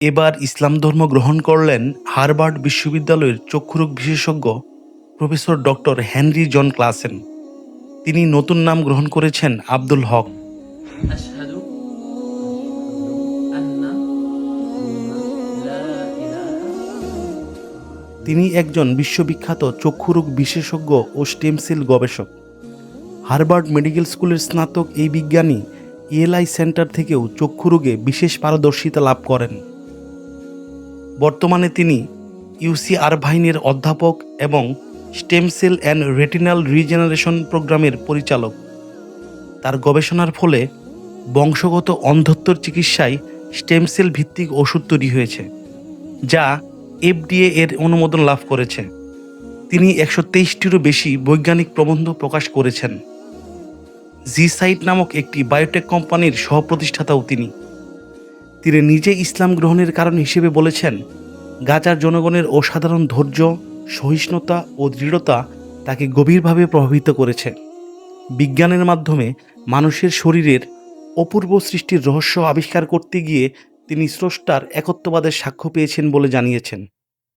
এবার ইসলাম ধর্ম গ্রহণ করলেন হার্ভার্ড বিশ্ববিদ্যালয়ের চক্ষুরোগ বিশেষজ্ঞ প্রফেসর ডক্টর হেনরি জন ক্লাসেন। তিনি নতুন নাম গ্রহণ করেছেন আব্দুল হক। أشهد أن لا إله তিনি একজন বিশ্ববিখ্যাত চক্ষুরোগ বিশেষজ্ঞ ও স্টেম সেল গবেষক। হার্ভার্ড মেডিকেল স্কুলের স্নাতক এই বিজ্ঞানী ইএলআই সেন্টার থেকেও চক্ষুরোগে বিশেষ পারদর্শিতা লাভ করেন। বর্তমানে তিনি ইউসি আরভাইনের অধ্যাপক এবং stem cell and retinal regeneration প্রোগ্রামের পরিচালক। তার গবেষণার ফলে বংশগত অন্ধত্বর চিকিৎসায় স্টেম সেল ভিত্তিক ওষুধ তৈরি হয়েছে, যা এফডিএ এর অনুমোদন লাভ করেছে। তিনি 123টিরও বেশি বৈজ্ঞানিক প্রবন্ধ প্রকাশ করেছেন। জি সাইট নামক একটি বায়োটেক কোম্পানির সহপ্রতিষ্ঠাতাও তিনি। তিনি নিজে ইসলাম গ্রহণের কারণ হিসেবে বলেছেন, গাজার জনগণের অসাধারণ ধৈর্য, সহিষ্ণুতা ও দৃঢ়তা তাকে গভীরভাবে প্রভাবিত করেছে। বিজ্ঞানের মাধ্যমে মানুষের শরীরের অপূর্ব সৃষ্টির রহস্য আবিষ্কার করতে গিয়ে তিনি স্রষ্টার একত্ববাদের সাক্ষ্য পেয়েছেন বলে জানিয়েছেন।